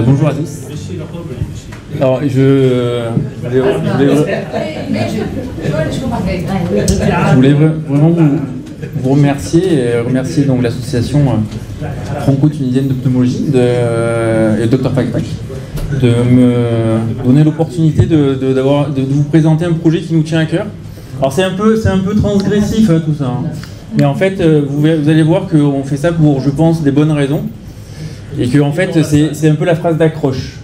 Bonjour à tous. Alors, je voulais vraiment vous remercier et remercier donc l'association franco-tunisienne de pneumologie et Dr Fakfak de me donner l'opportunité de vous présenter un projet qui nous tient à cœur. Alors c'est un peu transgressif tout ça, hein. Mais en fait vous allez voir qu'on fait ça pour, je pense, des bonnes raisons, et que en fait c'est un peu la phrase d'accroche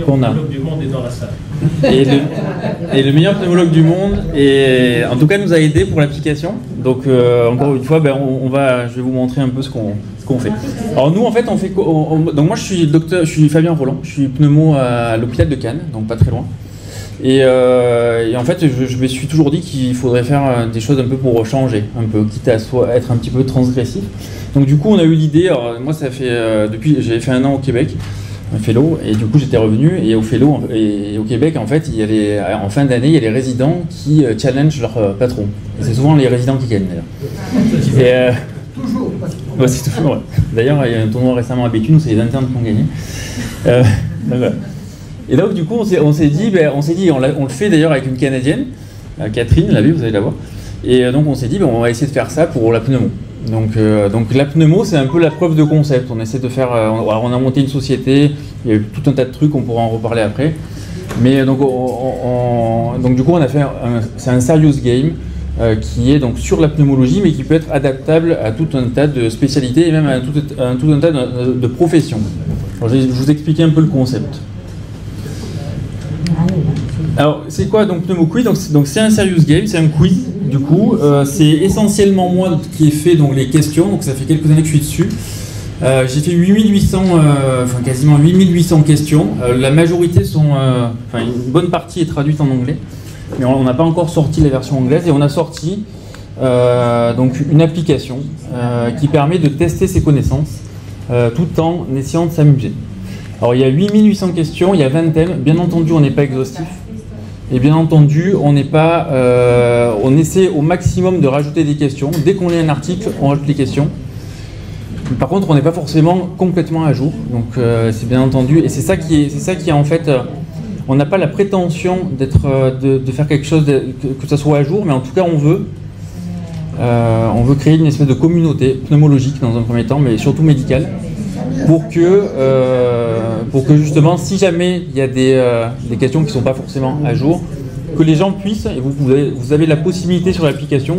qu'on a. Le meilleur pneumologue du monde est dans la salle. Et le meilleur pneumologue du monde, et en tout cas nous a aidé pour l'application. Donc encore une fois, je vais vous montrer un peu ce qu'on fait. Alors nous en fait on fait donc moi je suis Fabien Roland, je suis pneumo à l'hôpital de Cannes, donc pas très loin. Et en fait je me suis toujours dit qu'il faudrait faire des choses un peu pour changer, un peu, quitte à être un petit peu transgressif. Donc du coup on a eu l'idée, alors moi ça fait j'avais fait 1 an au Québec, un fellow, et du coup j'étais revenu, et au fellow et au Québec en fait en fin d'année il y a les résidents qui challenge leur patron. Et c'est souvent les résidents qui gagnent d'ailleurs. Toujours. Ouais, c'est toujours. Ouais. D'ailleurs il y a un tournoi récemment à Béthune où c'est les internes qui ont gagné. Voilà. Et donc du coup on s'est dit, on le fait d'ailleurs avec une Canadienne, Catherine, la vie, vous allez la voir. Et donc on s'est dit, on va essayer de faire ça pour la pneumo. Donc la pneumo, c'est un peu la preuve de concept. On essaie de faire, on a monté une société, il y a eu tout un tas de trucs, on pourra en reparler après. Mais donc du coup on a fait, c'est un serious game qui est donc sur la pneumologie, mais qui peut être adaptable à tout un tas de spécialités et même à tout un tas de professions. Alors, je vais vous expliquer un peu le concept. Alors c'est quoi donc Pneumo Quiz? Donc c'est un serious game, c'est un quiz du coup. C'est essentiellement moi qui ai fait donc les questions, donc ça fait quelques années que je suis dessus. J'ai fait 8800, quasiment 8800 questions. La majorité sont, une bonne partie est traduite en anglais, mais on n'a pas encore sorti la version anglaise, et on a sorti donc une application qui permet de tester ses connaissances tout en essayant de s'amuser. Alors il y a 8800 questions, il y a 20 thèmes, bien entendu on n'est pas exhaustif, et bien entendu on essaie au maximum de rajouter des questions. Dès qu'on lit un article, on rajoute les questions. Par contre on n'est pas forcément complètement à jour, donc c'est bien entendu, et c'est ça qui est en fait, on n'a pas la prétention de faire quelque chose, que ça soit à jour, mais en tout cas on veut créer une espèce de communauté pneumologique dans un premier temps, mais surtout médicale, pour que justement, si jamais il y a des questions qui ne sont pas forcément à jour, que les gens puissent, et vous avez la possibilité sur l'application,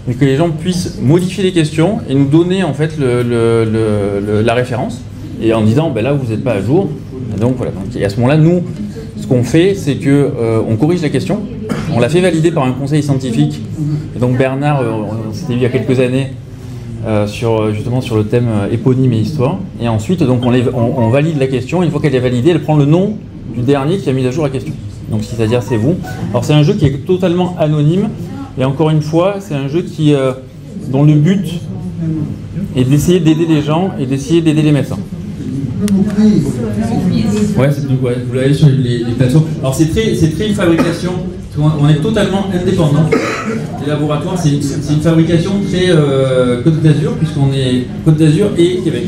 mais que les gens puissent modifier les questions et nous donner en fait la référence, et en disant là vous n'êtes pas à jour. Et donc voilà. Et à ce moment-là, nous, ce qu'on fait, c'est que on corrige la question, on la fait valider par un conseil scientifique. Et donc Bernard, on s'était vu il y a quelques années justement sur le thème éponyme et histoire. Et ensuite, donc on valide la question. Une fois qu'elle est validée, elle prend le nom du dernier qui a mis à jour la question. Donc c'est-à-dire c'est vous. Alors c'est un jeu qui est totalement anonyme. Et encore une fois, c'est un jeu dont le but est d'essayer d'aider les gens et d'essayer d'aider les médecins. Ouais, vous l'avez sur les plateaux. Alors c'est très une fabrication. On est totalement indépendant des laboratoires. C'est une fabrication très Côte d'Azur, puisqu'on est Côte d'Azur et Québec.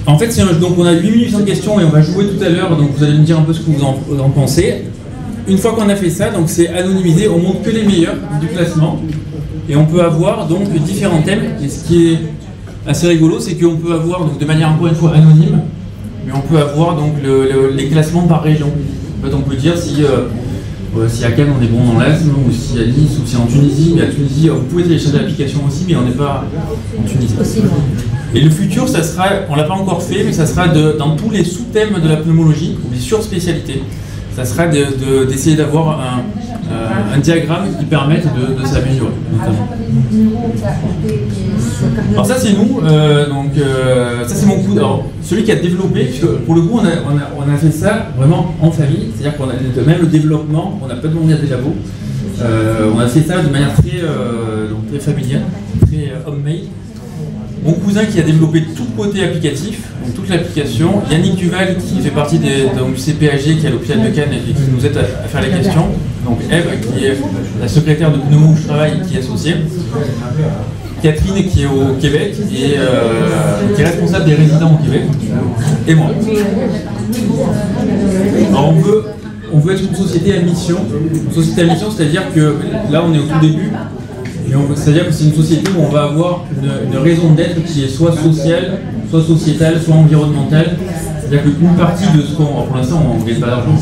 En fait, donc on a 8800 questions et on va jouer tout à l'heure. Donc vous allez me dire un peu ce que vous en pensez. Une fois qu'on a fait ça, donc c'est anonymisé. On montre que les meilleurs du classement et on peut avoir donc différents thèmes. Et ce qui est assez rigolo, c'est qu'on peut avoir donc de manière encore une fois anonyme, mais on peut avoir donc les classements par région. En fait, on peut dire si à Cannes on est bon dans l'asthme, ou si à Nice, ou si en Tunisie. Mais à Tunisie, vous pouvez télécharger l'application aussi, mais on n'est pas en Tunisie. Et le futur, ça sera, on l'a pas encore fait, mais ça sera dans tous les sous-thèmes de la pneumologie, ou les surspécialités, ça sera d'essayer d'avoir un diagramme qui permette de s'améliorer. Alors ça c'est nous, ça c'est mon coup. Alors celui qui a développé, puisque pour le coup on a fait ça vraiment en famille, c'est-à-dire qu'on a même le développement, on n'a pas demandé à des labos, on a fait ça de manière très familiale, très homemade. Mon cousin qui a développé tout le côté applicatif, donc toute l'application, Yannick Duval qui fait partie du CPAG qui est à l'hôpital de Cannes et qui nous aide à faire les questions, donc Eve qui est la secrétaire de pneumo où je travaille qui est associée, Catherine qui est au Québec et qui est responsable des résidents au Québec, et moi. Alors on veut être une société à mission. Une société à mission, c'est-à-dire que là on est au tout début, c'est-à-dire que c'est une société où on va avoir une raison d'être qui est soit sociale, soit sociétale, soit environnementale. C'est-à-dire qu'une partie de ce qu'on... Pour l'instant, on ne gagne pas d'argent.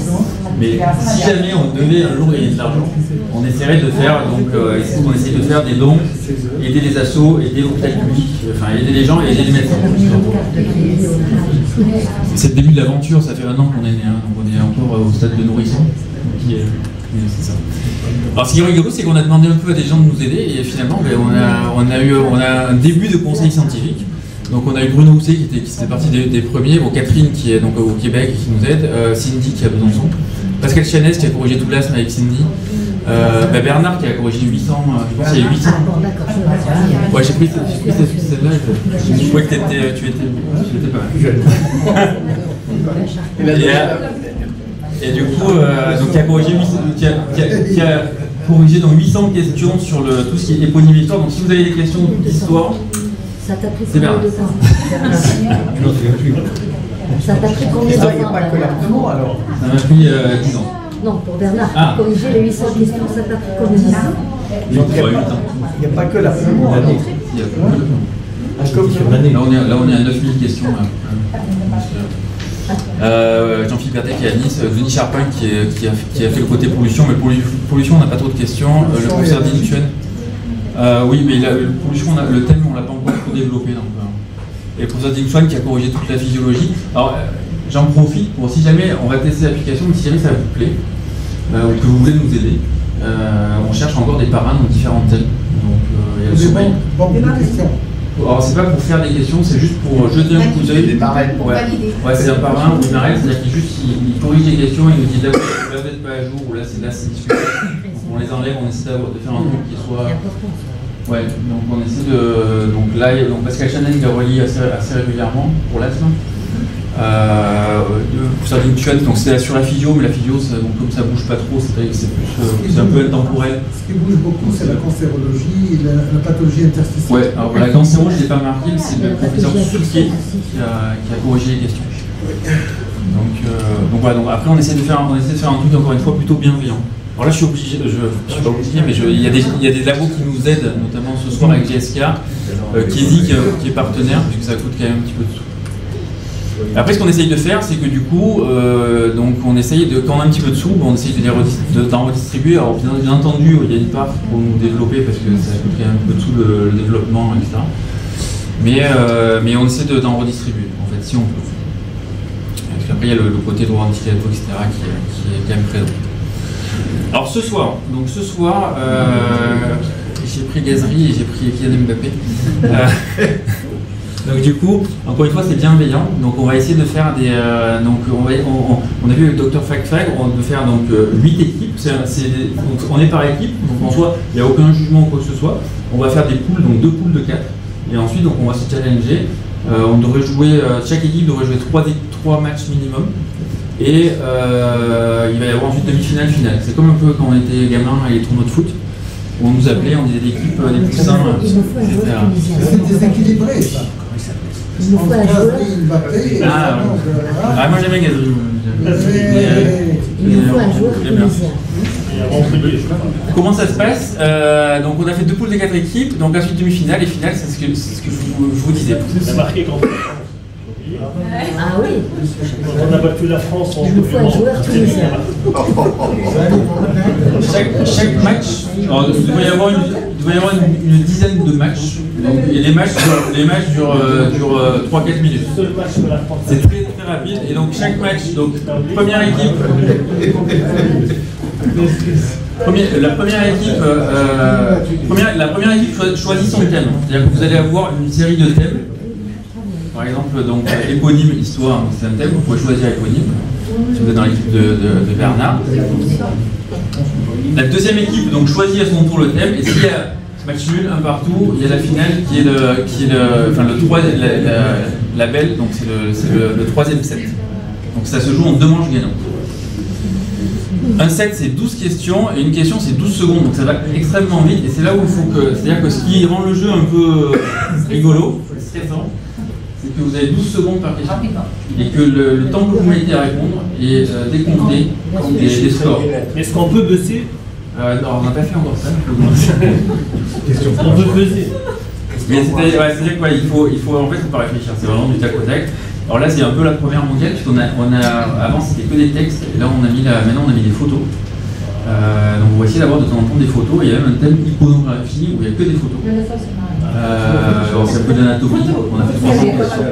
Mais si jamais on devait un jour gagner de l'argent, on essaierait de faire, donc c'est ce qu'on essaie de faire, des dons, aider les assos, aider l'hôpital public, enfin aider les gens et aider les médecins. C'est le début de l'aventure, ça fait 1 an qu'on est né, donc on est encore au stade de nourrisson. C'est ça. Alors ce qui est rigolo, c'est qu'on a demandé un peu à des gens de nous aider et finalement on a un début de conseil scientifique. Donc on a eu Bruno Housset qui fait partie des premiers, Catherine qui est donc au Québec et qui nous aide, Cindy qui est à Besançon, Pascal Chanès qui a corrigé tout l'asthme avec Cindy, Bernard qui a corrigé 800, je pense qu'il y a 800. Ouais, j'ai pris celle-là, je trouvais que tu étais pas mal. Et du coup, donc, qui a corrigé donc 800 questions sur tout ce qui est éponyme histoire. Donc si vous avez des questions d'histoire, ça t'a pris combien de temps? Ça t'a pris combien de temps? Il n'y a pas que l'apprement alors? Ça m'a pris 10 ans. Non, pour Bernard, corriger les 800 questions, ça t'a pris combien de temps? Il n'y a pas que l'apprement. Là on est à 9000 questions. Jean-Philippe Bertet qui est à Nice, Denis Charpin qui a fait le côté pollution, mais pollution on n'a pas trop de questions. Le professeur Dean Chuen. Oui, mais pollution, le thème on l'a pas encore trop développé. Donc, et le professeur Dean Chuen qui a corrigé toute la physiologie. Alors j'en profite pour si jamais on va tester l'application, mais si jamais ça vous plaît, ou que vous voulez nous aider, on cherche encore des parrains dans différents thèmes. Donc il y a le sommeil. Alors c'est pas pour faire des questions, c'est juste pour jeter un coup d'œil. Des marraines pour valider. Ouais, c'est un parrain ou une marraine, c'est-à-dire qu'il corrige des questions, il nous dit là vous n'êtes pas à jour, ou là c'est discuté. Donc on les enlève, on essaie de faire un truc qui soit. Ouais, donc on essaie de. Donc là, Pascal Chanel il relie assez régulièrement pour l'asthme. Donc c'est sur la physio, mais la physio, donc comme ça bouge pas trop, c'est un peu intemporel. Ce qui bouge beaucoup, c'est la cancérologie et la pathologie interstitielle. Ouais, alors la cancérologie, je l'ai pas marqué, c'est le professeur Souquier qui a corrigé les questions. Donc voilà, donc après on essaie de faire un truc encore une fois plutôt bienveillant. Alors là je suis obligé, je suis pas obligé, mais il y a des labos qui nous aident, notamment ce soir avec GSK, Kézi qui est partenaire, puisque ça coûte quand même un petit peu de sous. Après, ce qu'on essaye de faire, c'est que du coup, donc on essaye quand on a un petit peu de sous, on essaye d'en redistribuer. Alors bien entendu, il y a une part pour nous développer parce que ça coûte quand même un peu de sous le développement, etc. Mais on essaie d'en redistribuer, en fait, si on peut. Parce qu'après, il y a le côté droit anti-cadeau, etc. qui est quand même présent. Alors ce soir, j'ai pris Gazri et j'ai pris Kylian Mbappé. Donc du coup, encore une fois, c'est bienveillant. Donc on va essayer de faire des... donc on a vu avec Dr Fact, on peut faire donc 8 équipes. Donc, on est par équipe, donc en soi, il n'y a aucun jugement ou quoi que ce soit. On va faire des poules, donc 2 poules de 4. Et ensuite, donc, on va se challenger. On devrait jouer, chaque équipe devrait jouer 3 matchs minimum. Et il va y avoir ensuite demi-finale, finale. C'est comme un peu quand on était gamin à les tournois de foot. Où on nous appelait, on disait l'équipe les plus sains, etc. C'est déséquilibré ça. Il nous faut un joueur. Moi j'aimais Gazri. Il nous faut un joueur tunisien. Comment ça se passe? Donc on a fait 2 poules de 4 équipes, donc ensuite demi-finale et finale, c'est ce que je vous disais. C'est marqué quand Ah oui. on a battu la France en il nous faut un joueur tunisien. Chaque match, alors, il doit y avoir une dizaine de matchs. Donc, et les matchs durent 3-4 minutes. C'est très très rapide. Et donc chaque match, donc première équipe. La première équipe choisit son thème. C'est-à-dire que vous allez avoir une série de thèmes. Par exemple, donc éponyme, histoire, c'est un thème, vous pouvez choisir éponyme, si vous êtes dans l'équipe de Bernard. La deuxième équipe donc choisit à son tour le thème, et s'il y a match nul, un partout, il y a la finale qui est la belle, donc c'est le troisième set. Donc ça se joue en 2 manches gagnantes. Un set c'est 12 questions et une question c'est 12 secondes, donc ça va extrêmement vite et c'est là où il faut que. C'est-à-dire que ce qui rend le jeu un peu rigolo, stressant, c'est que vous avez 12 secondes par question et que le temps que vous mettez à répondre est décompté comme des scores. Est-ce qu'on peut buzzer? Non, on n'a pas fait encore ça. On peut buzzer. Mais c'est-à-dire quoi, il faut en fait, faut pas réfléchir, c'est vraiment du tac au tac. Alors là, c'est un peu la première mondiale, puisqu'on avant c'était que des textes, et là maintenant on a mis des photos. Donc on va essayer d'avoir de temps en temps des photos, et il y a même un thème iconographie où il n'y a que des photos. Alors c'est un peu d'anatomie, on a fait 300 questions.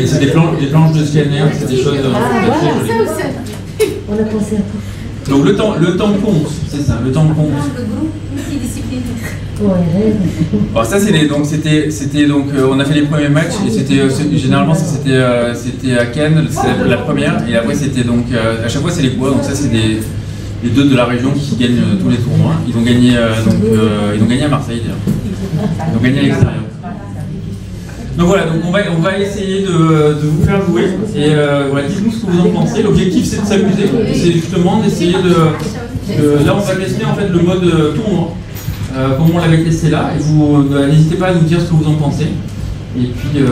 C'est des planches de scanner, c'est des choses assez jolies. On a pensé à tout. Donc le temps compte, c'est ça, le temps compte. Alors ça c'est c'était donc on a fait les premiers matchs et généralement c'était à Cannes, c'était la première et après c'était donc à chaque fois c'est les poids, donc ça c'est les deux de la région qui gagnent tous les tournois. Ils ont gagné ils ont gagné à Marseille d'ailleurs. Ils ont gagné à l'extérieur. Donc voilà, donc on va essayer de vous faire jouer et voilà, dites-nous ce que vous en pensez. L'objectif c'est de s'amuser, c'est justement d'essayer de là on va tester en fait le mode tournoi. Comme on l'avait testé là, et vous n'hésitez pas à nous dire ce que vous en pensez. Et puis